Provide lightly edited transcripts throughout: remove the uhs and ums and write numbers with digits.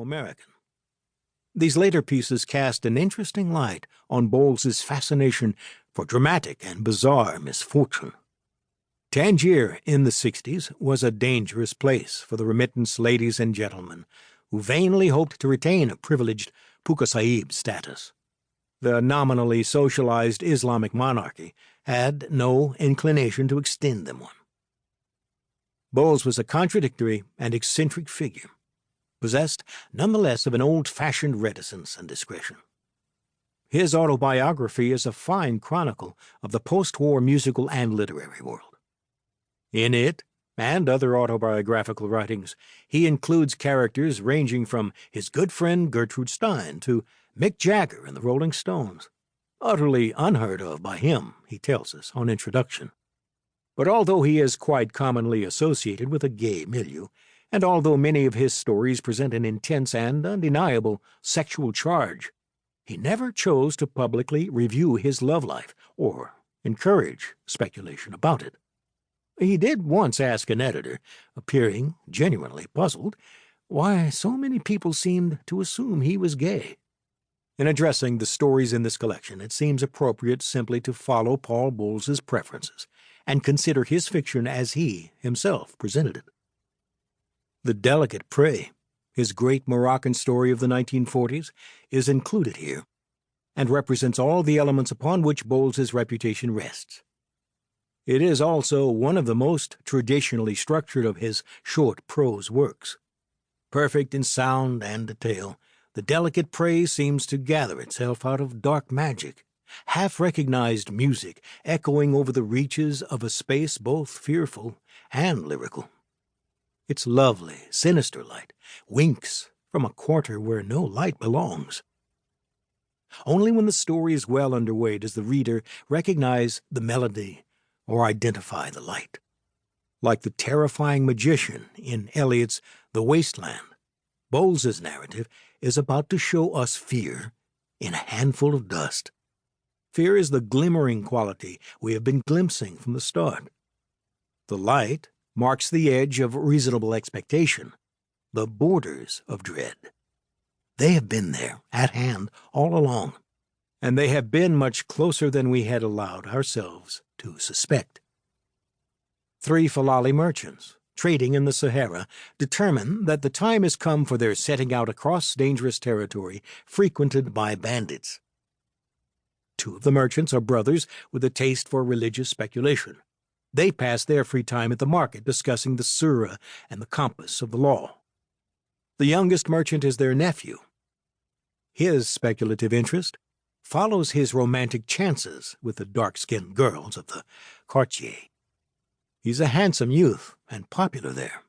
American. These later pieces cast an interesting light on Bowles's fascination for dramatic and bizarre misfortune. Tangier in the 60s was a dangerous place for the remittance ladies and gentlemen who vainly hoped to retain a privileged Puka Sahib status. The nominally socialized Islamic monarchy had no inclination to extend them one. Bowles was a contradictory and eccentric figure, possessed nonetheless of an old-fashioned reticence and discretion. His autobiography is a fine chronicle of the post-war musical and literary world. In it, and other autobiographical writings, he includes characters ranging from his good friend Gertrude Stein to Mick Jagger and the Rolling Stones, utterly unheard of by him, he tells us on introduction. But although he is quite commonly associated with a gay milieu, and although many of his stories present an intense and undeniable sexual charge, he never chose to publicly review his love life or encourage speculation about it. He did once ask an editor, appearing genuinely puzzled, why so many people seemed to assume he was gay. In addressing the stories in this collection, it seems appropriate simply to follow Paul Bowles's preferences and consider his fiction as he himself presented it. The Delicate Prey, his great Moroccan story of the 1940s, is included here and represents all the elements upon which Bowles's reputation rests. It is also one of the most traditionally structured of his short prose works. Perfect in sound and detail, The Delicate Prey seems to gather itself out of dark magic, half-recognized music echoing over the reaches of a space both fearful and lyrical. Its lovely, sinister light winks from a quarter where no light belongs. Only when the story is well underway does the reader recognize the melody or identify the light. Like the terrifying magician in Eliot's The Wasteland, Bowles's narrative is about to show us fear in a handful of dust. Fear is the glimmering quality we have been glimpsing from the start. The light marks the edge of reasonable expectation, the borders of dread. They have been there, at hand, all along, and they have been much closer than we had allowed ourselves to suspect. 3 Falali merchants, trading in the Sahara, determine that the time has come for their setting out across dangerous territory frequented by bandits. 2 of the merchants are brothers with a taste for religious speculation. They pass their free time at the market discussing the surah and the compass of the law. The youngest merchant is their nephew. His speculative interest follows his romantic chances with the dark-skinned girls of the quartier. He's a handsome youth and popular there.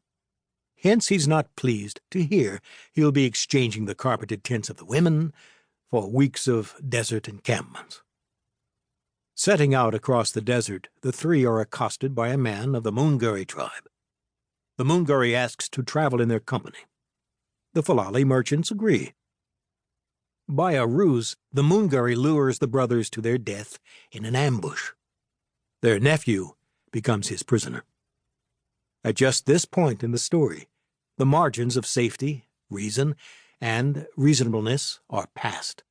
Hence he's not pleased to hear he'll be exchanging the carpeted tents of the women for weeks of desert encampments. Setting out across the desert, the 3 are accosted by a man of the Munguri tribe. The Munguri asks to travel in their company. The Falali merchants agree. By a ruse, the Munguri lures the brothers to their death in an ambush. Their nephew becomes his prisoner. At just this point in the story, the margins of safety, reason, and reasonableness are passed.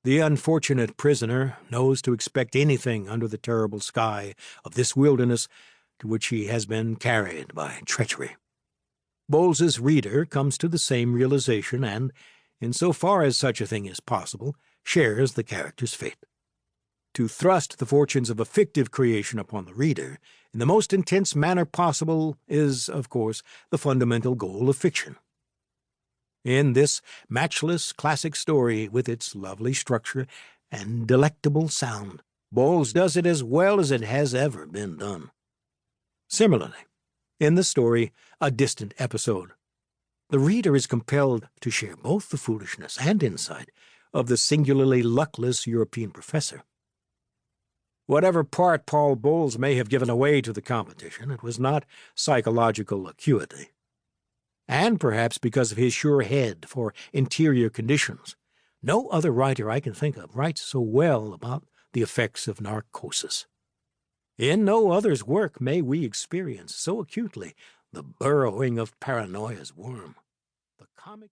The unfortunate prisoner knows to expect anything under the terrible sky of this wilderness to which he has been carried by treachery. Bowles's reader comes to the same realization and, in so far as such a thing is possible, shares the character's fate. To thrust the fortunes of a fictive creation upon the reader in the most intense manner possible is, of course, the fundamental goal of fiction. In this matchless classic story, with its lovely structure and delectable sound, Bowles does it as well as it has ever been done. Similarly, in the story A Distant Episode, the reader is compelled to share both the foolishness and insight of the singularly luckless European professor. Whatever part Paul Bowles may have given away to the competition, it was not psychological acuity. And perhaps because of his sure head for interior conditions, no other writer I can think of writes so well about the effects of narcosis. In no other's work may we experience so acutely the burrowing of paranoia's worm. The comic